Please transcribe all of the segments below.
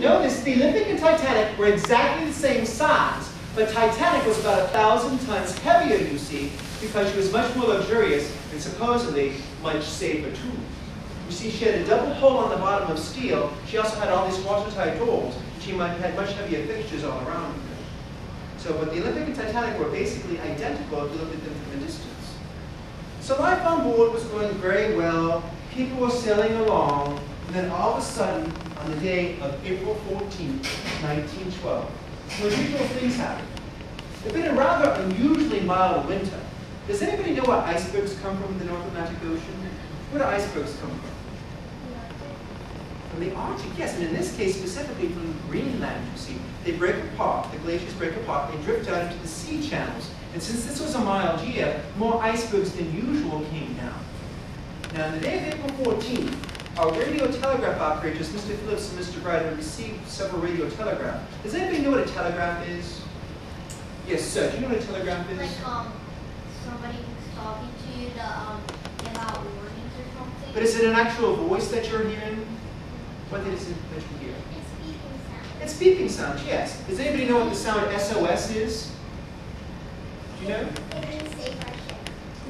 notice the Olympic and Titanic were exactly the same size, but Titanic was about 1,000 tons heavier, you see, because she was much more luxurious and supposedly much safer too. You see, she had a double hull on the bottom of steel. She also had all these watertight doors. She had much heavier fixtures all around her. So, but the Olympic and Titanic were basically identical if you looked at them from a distance. So life on board was going very well. People were sailing along, and then all of a sudden, on the day of April 14, 1912, unusual things happened. It had been a rather unusually mild winter. Does anybody know where icebergs come from in the North Atlantic Ocean? Where do icebergs come from? From the Arctic, yes, and in this case specifically from Greenland, you see. They break apart, the glaciers break apart, they drift out into the sea channels. And since this was a mild year, more icebergs than usual came down. Now, on the day of April 14, our radio telegraph operators, Mr. Phillips and Mr. Bright, had received several radio telegraphs. Does anybody know what a telegraph is? Yes, sir. Do you know what a telegraph is? Like somebody who's talking to you to give out warnings or something. But is it an actual voice that you're hearing? What is it that you hear? It's beeping sound. It's beeping sound, yes. Does anybody know what the sound SOS is? Do you know? It means save our ship.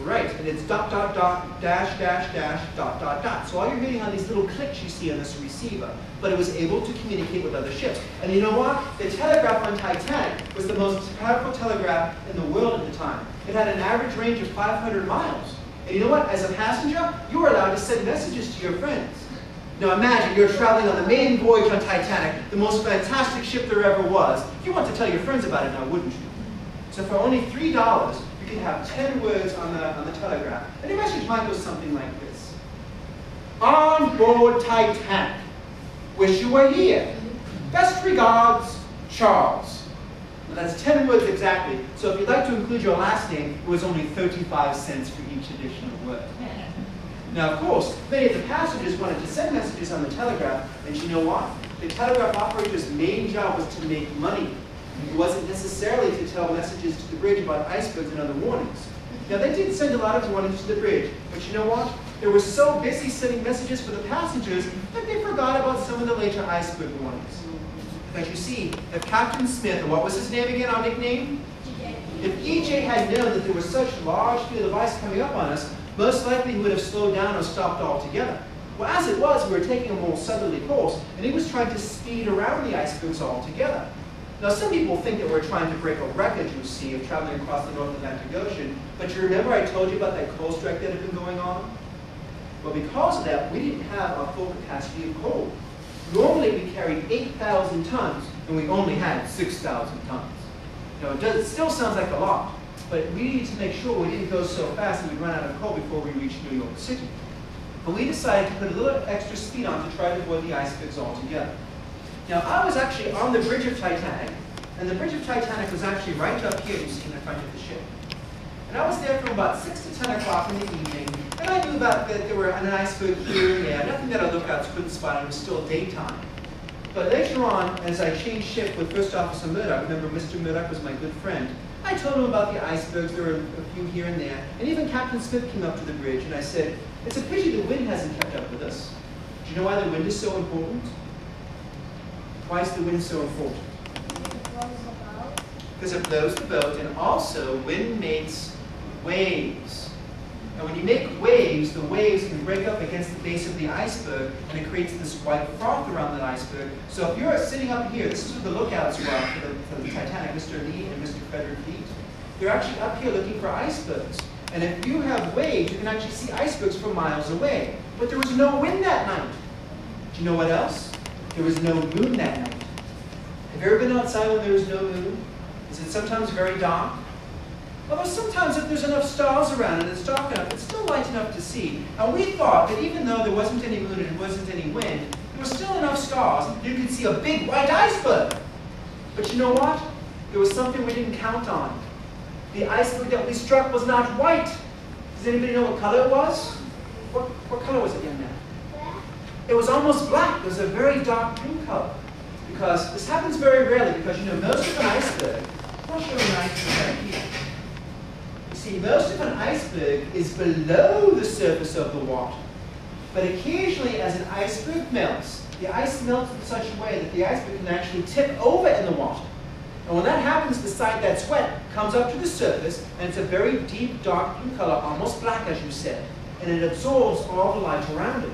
Right, and it's dot, dot, dot, dash, dash, dash, dot, dot, dot. So all you're getting on these little clicks you see on this receiver, but it was able to communicate with other ships. And you know what? The telegraph on Titanic was the most powerful telegraph in the world at the time. It had an average range of 500 miles. And you know what? As a passenger, you were allowed to send messages to your friends. Now imagine you're traveling on the maiden voyage on Titanic, the most fantastic ship there ever was. You want to tell your friends about it now, wouldn't you? So for only $3, you could have 10 words on the telegraph. And your message might go something like this. On board Titanic. Wish you were here. Best regards, Charles. Now that's 10 words exactly. So if you'd like to include your last name, it was only 35 cents for each additional word. Now, of course, many of the passengers wanted to send messages on the telegraph, and you know what? The telegraph operator's main job was to make money. It wasn't necessarily to tell messages to the bridge about icebergs and other warnings. Now, they did send a lot of warnings to the bridge, but you know what? They were so busy sending messages for the passengers that they forgot about some of the later iceberg warnings. But you see, if Captain Smith, and what was his name again, our nickname? If EJ had known that there was such large field of ice coming up on us, most likely he would have slowed down or stopped altogether. Well, as it was, we were taking a more southerly course, and he was trying to speed around the icebergs altogether. Now, some people think that we're trying to break a record, you see, of traveling across the North Atlantic Ocean, but you remember I told you about that coal strike that had been going on? Well, because of that, we didn't have our full capacity of coal. Normally, we carried 8,000 tons, and we only had 6,000 tons. Now, it still sounds like a lot, but we needed to make sure we didn't go so fast that we'd run out of coal before we reached New York City. But we decided to put a little extra speed on to try to avoid the icebergs altogether. Now, I was actually on the bridge of Titanic, and the bridge of Titanic was actually right up here, you see, in the front of the ship. And I was there from about 6 to 10 o'clock in the evening, and I knew about that there were an iceberg here and there, nothing that our lookouts couldn't spot, it was still daytime. But later on, as I changed ship with First Officer Murdoch, remember Mr. Murdoch was my good friend, I told him about the icebergs, there were a few here and there, and even Captain Smith came up to the bridge, and I said, it's a pity the wind hasn't kept up with us. Do you know why the wind is so important? Why is the wind so important? Because it blows the boat, and also wind makes waves. And when you make waves, the waves can break up against the base of the iceberg, and it creates this white froth around the iceberg. So if you're sitting up here, this is where the lookouts were for the Titanic, Mr. Lee and Mr. Frederick Leet. They're actually up here looking for icebergs. And if you have waves, you can actually see icebergs from miles away. But there was no wind that night. Do you know what else? There was no moon that night. Have you ever been outside when there was no moon? Is it sometimes very dark? Although sometimes if there's enough stars around and it's dark enough, it's still light enough to see. And we thought that even though there wasn't any moon and there wasn't any wind, there was still enough stars that you could see a big white iceberg. But you know what? There was something we didn't count on. The iceberg that we struck was not white. Does anybody know what color it was? What color was it, young man? It was almost black. It was a very dark blue color. Because this happens very rarely, because you know most of an iceberg, I'll show you an iceberg right here. You see, most of an iceberg is below the surface of the water. But occasionally, as an iceberg melts, the ice melts in such a way that the iceberg can actually tip over in the water. And when that happens, the side that's wet comes up to the surface, and it's a very deep, dark blue color, almost black, as you said. And it absorbs all the light around it.